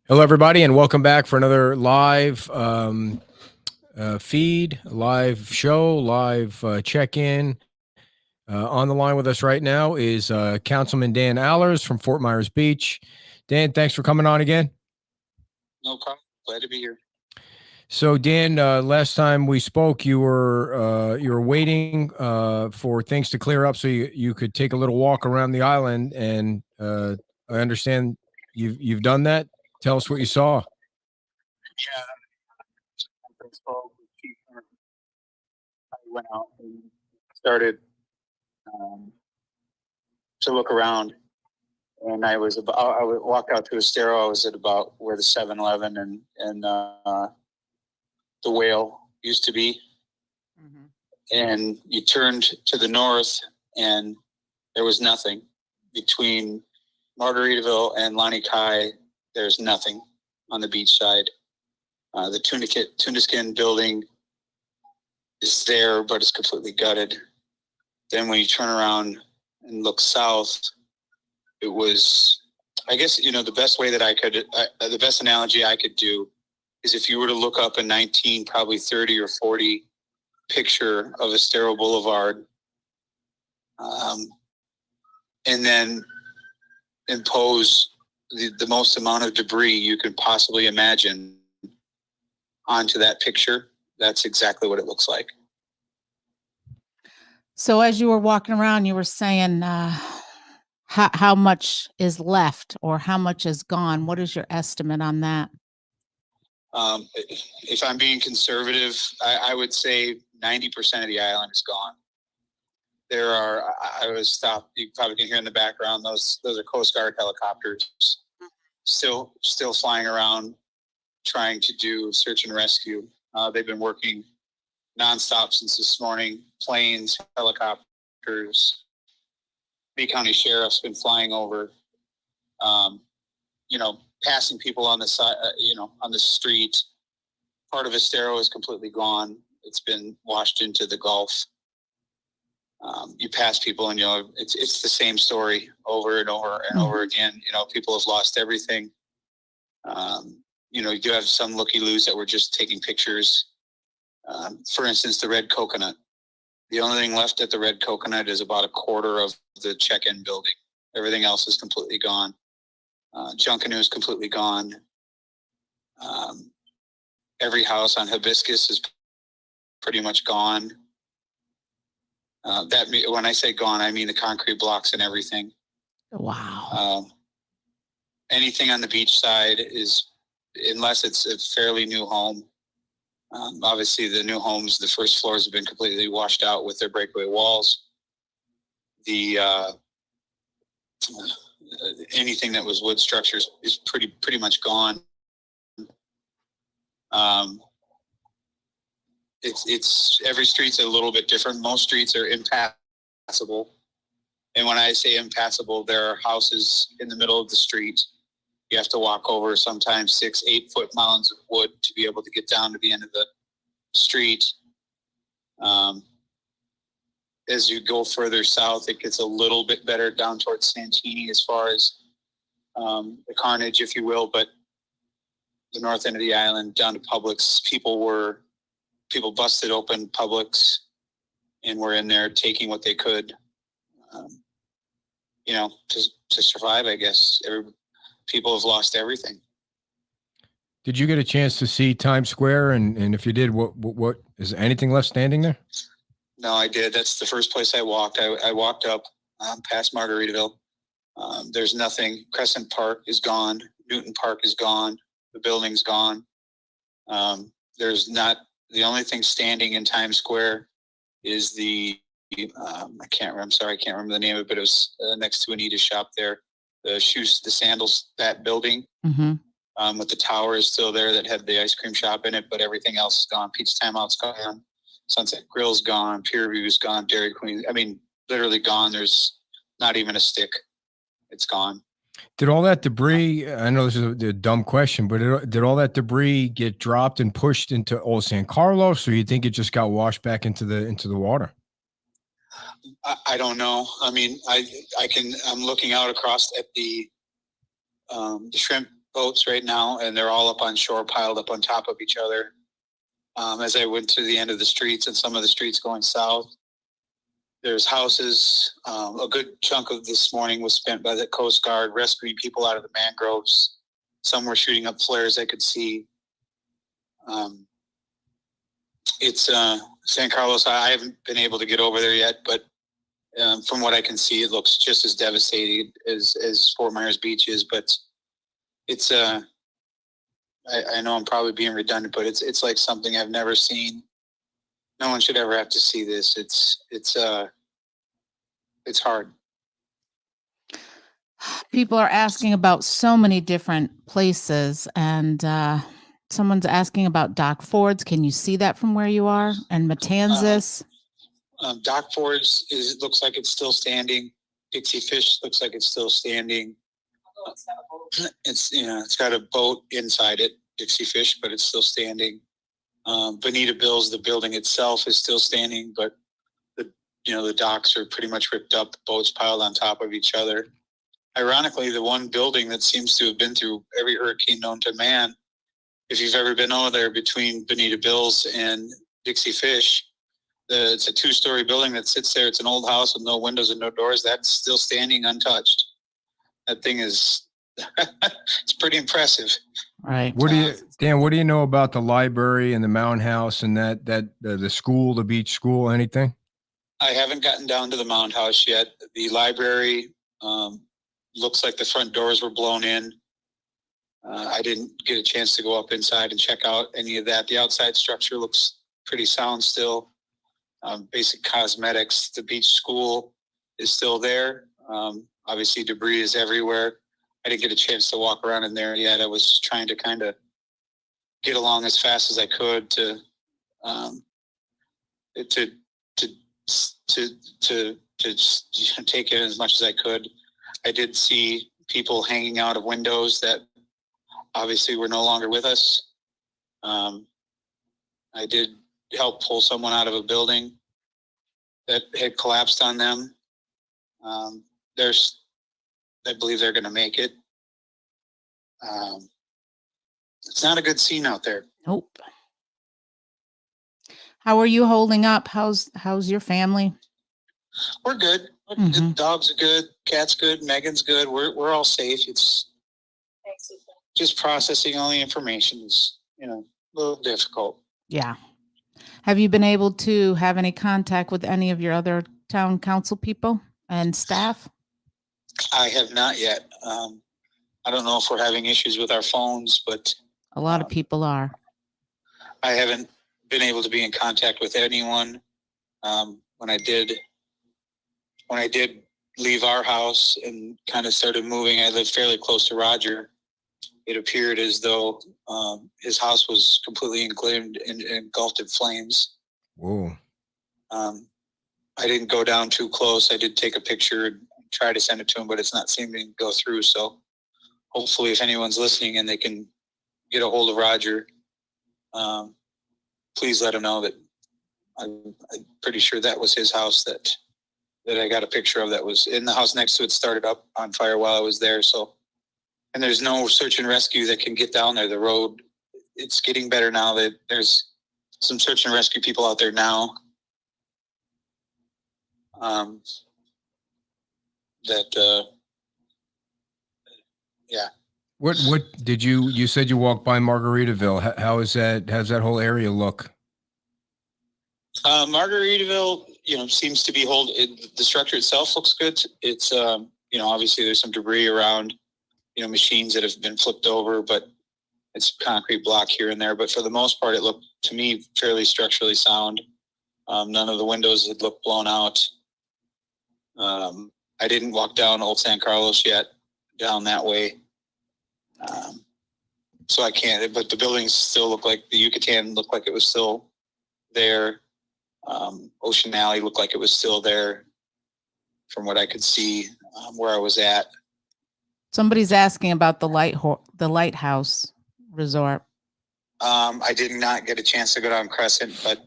Hello, everybody, and welcome back for another live feed, live show, live check-in. On the line with us right now is Councilman Dan Allers from Fort Myers Beach. Dan, thanks for coming on again. No problem. Glad to be here. So, Dan, last time we spoke, you were waiting for things to clear up so you could take a little walk around the island, and I understand you've done that. Tell us what you saw. Yeah, I went out and started to look around, and I walked out to a stairwell. I was at about where the 7-Eleven and the Whale used to be, and you turned to the north, and there was nothing between Margaritaville and Lani Kai. There's nothing on the beach side. The tuna skin building is there, but it's completely gutted. Then when you turn around and look south, it was, I guess, the best way that the best analogy I could do is if you were to look up a probably 30 or 40 picture of Estero Boulevard, and then impose the most amount of debris you could possibly imagine onto that picture. That's exactly what it looks like. So as you were walking around, you were saying how much is left or how much is gone? What is your estimate on that? If I'm being conservative, I would say 90% of the island is gone. I was stopped. You probably can hear in the background. Those are Coast Guard helicopters still flying around, trying to do search and rescue. They've been working nonstop since this morning. Planes, helicopters. Lee County Sheriff's been flying over. Passing people on the side, on the street. Part of Estero is completely gone. It's been washed into the Gulf. You pass people and it's the same story over and over and over again. People have lost everything. You do have some looky-loos that were just taking pictures. For instance, the Red Coconut. The only thing left at the Red Coconut is about a quarter of the check-in building. Everything else is completely gone. Junkanoo is completely gone. Every house on Hibiscus is pretty much gone. When I say gone, I mean the concrete blocks and everything. Wow. Anything on the beach side is, unless it's a fairly new home. Obviously, the new homes, the first floors have been completely washed out with their breakaway walls. Anything that was wood structures is pretty much gone. It's every street's a little bit different. Most streets are impassable, and when I say impassable, there are houses in the middle of the street. You have to walk over sometimes 6-8 foot mounds of wood to be able to get down to the end of the street. As you go further south, it gets a little bit better down towards Santini as far as the carnage, if you will. But the north end of the island down to Publix, people busted open Publix and were in there taking what they could, to survive, I guess. People have lost everything. Did you get a chance to see Times Square? And if you did, what is anything left standing there? No, I did. That's the first place I walked. I walked up past Margaritaville. There's nothing. Crescent Park is gone. Newton Park is gone. The building's gone. There's not. The only thing standing in Times Square is the. I can't remember the name of it, but it was next to Anita's shop there. The sandals, that building. With the tower is still there that had the ice cream shop in it, but everything else is gone. Pizza Timeout's gone. Sunset Grill's gone. Pier View's gone. Dairy Queen. I mean, literally gone. There's not even a stick. It's gone. Did all that debris, I know this is a dumb question, but did all that debris get dropped and pushed into Old San Carlos, or you think it just got washed back into the water? I don't know. I mean, I'm looking out across at the shrimp boats right now, and they're all up on shore, piled up on top of each other. As I went to the end of the streets and some of the streets going south, there's houses. A good chunk of this morning was spent by the Coast Guard rescuing people out of the mangroves. Some were shooting up flares I could see. It's San Carlos. I haven't been able to get over there yet, but from what I can see, it looks just as devastating as Fort Myers Beach is. But it's I know I'm probably being redundant, but it's like something I've never seen. No one should ever have to see this. It's hard. People are asking about so many different places, and someone's asking about Dock Ford's. Can you see that from where you are? And Matanzas? Dock Ford's looks like it's still standing. Dixie Fish looks like it's still standing. It's got a boat inside it, Dixie Fish, but it's still standing. Bonita Bill's, the building itself is still standing, but the docks are pretty much ripped up, the boats piled on top of each other. Ironically, the one building that seems to have been through every hurricane known to man, if you've ever been over there between Bonita Bill's and Dixie Fish, it's a 2-story building that sits there. It's an old house with no windows and no doors. That's still standing untouched. That thing is, it's pretty impressive. Right. Dan, what do you know about the library and the Mountain House and the school, the beach school, anything? I haven't gotten down to the Mound House yet. The library looks like the front doors were blown in. I didn't get a chance to go up inside and check out any of that. The outside structure looks pretty sound still. Basic cosmetics. The beach school is still there. Obviously, debris is everywhere. I didn't get a chance to walk around in there yet. I was trying to kind of get along as fast as I could to take in as much as I could. I did see people hanging out of windows that obviously were no longer with us. I did help pull someone out of a building that had collapsed on them. I believe they're going to make it. It's not a good scene out there. Nope. How are you holding up? How's your family? We're good. The dogs are good. Cat's good. Megan's good. We're all safe. It's just processing all the information is, a little difficult. Yeah. Have you been able to have any contact with any of your other town council people and staff? I have not yet. I don't know if we're having issues with our phones, but A lot of people are. I haven't been able to be in contact with anyone. When I did leave our house and kind of started moving, I lived fairly close to Roger. It appeared as though his house was completely engulfed in flames. Whoa. I didn't go down too close. I did take a picture and try to send it to him, but it's not seeming to go through. So hopefully if anyone's listening and they can get a hold of Roger, please let him know that I'm pretty sure that was his house that I got a picture of, that was in the house next to it, started up on fire while I was there. So, and there's no search and rescue that can get down there. The road, it's getting better now. That there's some search and rescue people out there now. Yeah. What did you said you walked by Margaritaville. How's that whole area look? Margaritaville, seems to be the structure itself looks good. It's, obviously there's some debris around, machines that have been flipped over, but it's concrete block here and there. But for the most part, it looked to me fairly structurally sound. None of the windows had looked blown out. I didn't walk down Old San Carlos yet, down that way. So I can't, but the buildings still look like the Yucatan looked like it was still there. Ocean Alley looked like it was still there from what I could see where I was at. Somebody's asking about the Lighthouse Resort. I did not get a chance to go down Crescent, but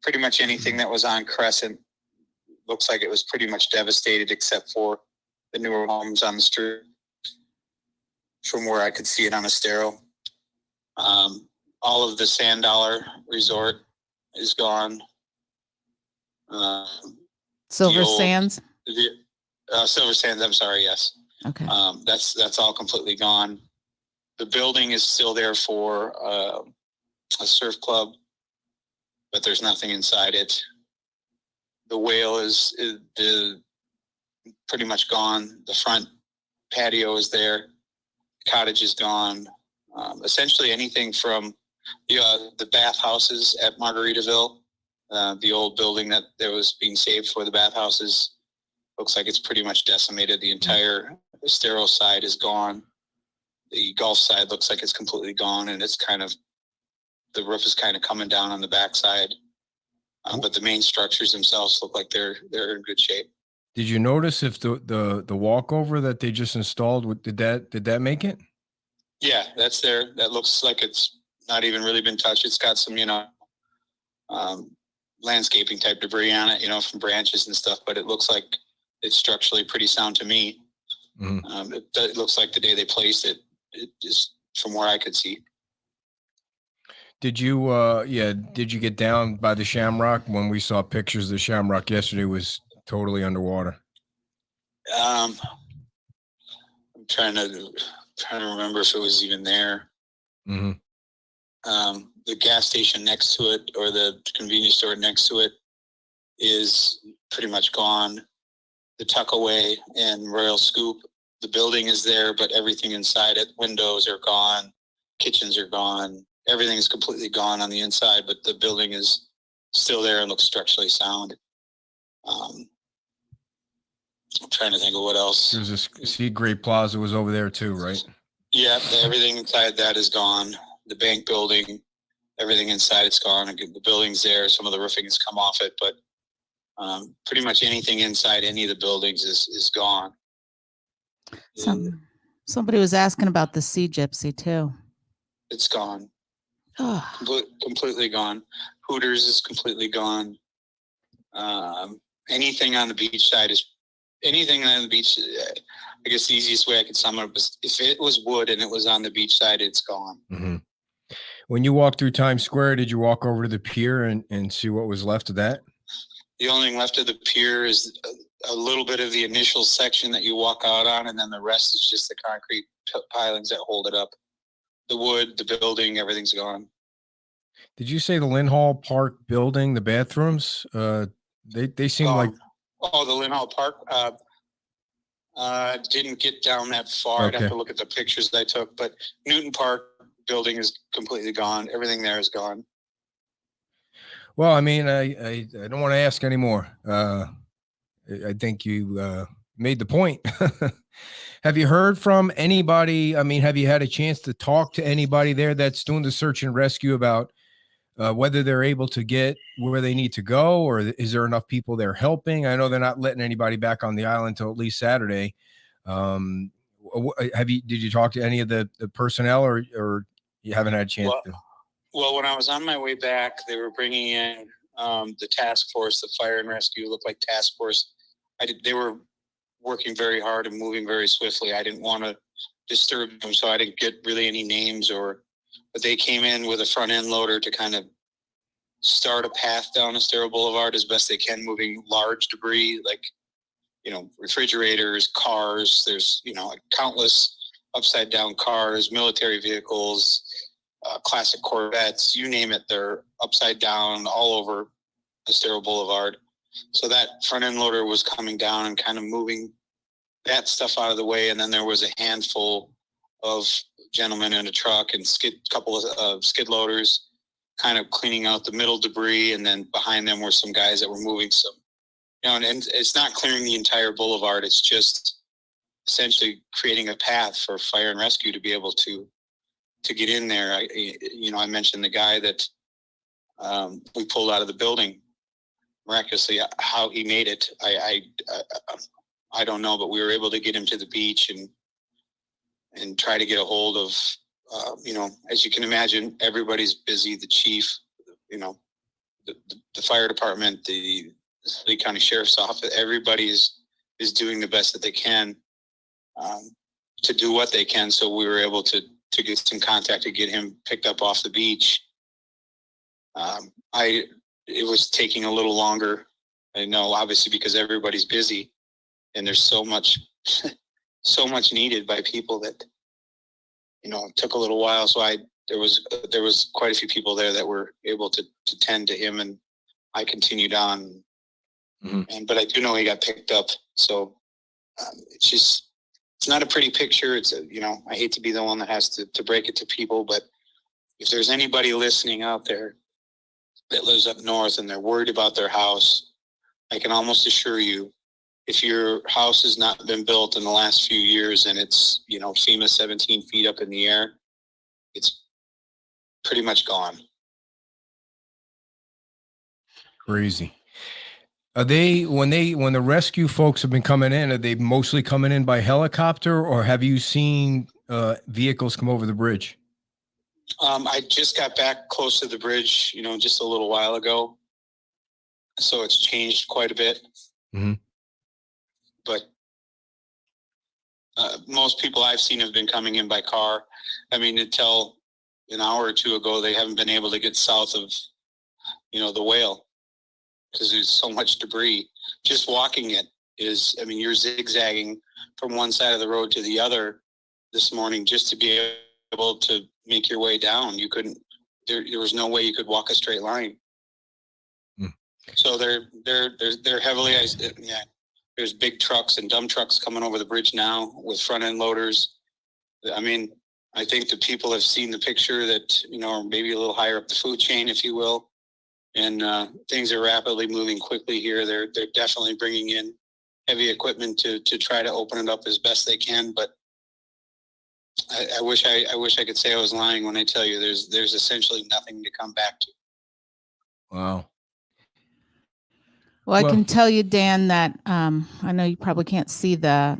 pretty much anything that was on Crescent looks like it was pretty much devastated except for the newer homes on the street. from where I could see it on a stereo. All of the Sand Dollar Resort is gone. Silver old- Sands. Silver Sands, I'm sorry, yes. Okay. That's all completely gone. The building is still there for a surf club, but there's nothing inside it. The Whale is pretty much gone. The front patio is there. Cottage is gone. Essentially anything from the bathhouses at Margaritaville, the old building that was being saved for the bathhouses, looks like it's pretty much decimated. The entire Estero side is gone. The golf side looks like it's completely gone, and it's kind of, the roof is kind of coming down on the backside. But the main structures themselves look like they're in good shape. Did you notice if the walkover that they just installed, did that make it? Yeah, that's there. That looks like it's not even really been touched. It's got some, landscaping type debris on it, from branches and stuff, but it looks like it's structurally pretty sound to me. Mm-hmm. It looks like the day they placed it, it just from where I could see. Did you get down by the Shamrock? When we saw pictures of the Shamrock yesterday, was totally underwater. I'm trying to remember if it was even there. Mm-hmm. The gas station next to it, or the convenience store next to it, is pretty much gone. The Tuckaway and Royal Scoop, the building is there, but everything inside it, windows are gone, kitchens are gone, everything is completely gone on the inside, but the building is still there and looks structurally sound. I'm trying to think of what else. There's this Seagrape Plaza was over there too, right? Yeah, everything inside that is gone. The bank building, everything inside it's gone. The building's there. Some of the roofing has come off it, but pretty much anything inside any of the buildings is gone. Somebody was asking about the Sea Gypsy too. It's gone. Oh. Completely gone. Hooters is completely gone. Anything on the beach side is anything on the beach. I guess the easiest way I could sum it up is if it was wood and it was on the beach side, it's gone. Mm-hmm. When you walked through Times Square, did you walk over to the pier and see what was left of that? The only thing left of the pier is a little bit of the initial section that you walk out on, and then the rest is just the concrete pilings that hold it up. The wood, the building, everything's gone. Did you say the Lynn Hall Park building, the bathrooms? They seem like. Oh, the Lynn Hall Park. Didn't get down that far. Okay. I'd have to look at the pictures that I took, but Newton Park building is completely gone. Everything there is gone. Well, I mean, I don't want to ask anymore. I think you made the point. Have you heard from anybody? I mean, have you had a chance to talk to anybody there that's doing the search and rescue about whether they're able to get where they need to go, or is there enough people there helping? I know they're not letting anybody back on the island until at least Saturday. Did you talk to any of the personnel, or you haven't had a chance to? Well, when I was on my way back, they were bringing in the task force, the fire and rescue, looked like task force. They were working very hard and moving very swiftly. I didn't want to disturb them, so I didn't get really any names, but they came in with a front end loader to kind of start a path down Estero Boulevard as best they can, moving large debris like, refrigerators, cars. There's, countless upside down cars, military vehicles, classic Corvettes, you name it, they're upside down all over Estero Boulevard. So that front end loader was coming down and kind of moving that stuff out of the way. And then there was a handful of gentlemen in a truck and couple of skid loaders kind of cleaning out the middle debris. And then behind them were some guys that were moving some, and it's not clearing the entire boulevard. It's just essentially creating a path for fire and rescue to be able to get in there. I mentioned the guy that we pulled out of the building miraculously. How he made it, I don't know, but we were able to get him to the beach and try to get a hold of, as you can imagine, everybody's busy. The chief, the fire department, the Lee County Sheriff's Office, everybody is doing the best that they can. do what they can. So we were able to get some contact to get him picked up off the beach. It was taking a little longer. I know, obviously, because everybody's busy and there's so much, so much needed by people that, you know, it took a little while. So there was quite a few people there that were able to tend to him, and I continued on. Mm-hmm. But I do know he got picked up. So it's not a pretty picture. It's you know, I hate to be the one that has to break it to people, but if there's anybody listening out there that lives up north and they're worried about their house, I can almost assure you, if your house has not been built in the last few years and it's, you know, FEMA 17 feet up in the air, it's pretty much gone. Crazy. Are they, when the rescue folks have been coming in, are they mostly coming in by helicopter, or have you seen vehicles come over the bridge? I just got back close to the bridge, you know, just a little while ago. So it's changed quite a bit. Mm-hmm. But most people I've seen have been coming in by car. I mean, until an hour or two ago, they haven't been able to get south of, you know, the Whale, because there's so much debris. Just walking it is, I mean, you're zigzagging from one side of the road to the other this morning just to be able to make your way down. You couldn't, there was no way you could walk a straight line. Mm. So they're heavily, yeah, there's big trucks and dump trucks coming over the bridge now with front end loaders. I mean, I think the people have seen the picture that, you know, maybe a little higher up the food chain, if you will. And things are rapidly moving quickly here. They're definitely bringing in heavy equipment to try to open it up as best they can. But I wish I could say I was lying when I tell you there's essentially nothing to come back to. Wow. Well, I can tell you, Dan, that I know you probably can't see the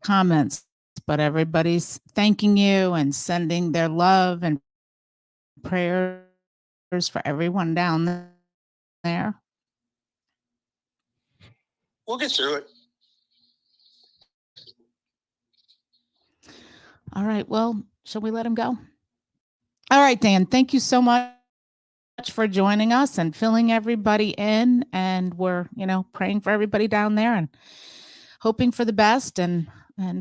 comments, but everybody's thanking you and sending their love and prayers for everyone down there. We'll get through it. All right. Well, shall we let him go? All right, Dan, thank you so much for joining us and filling everybody in. And we're, you know, praying for everybody down there and hoping for the best. And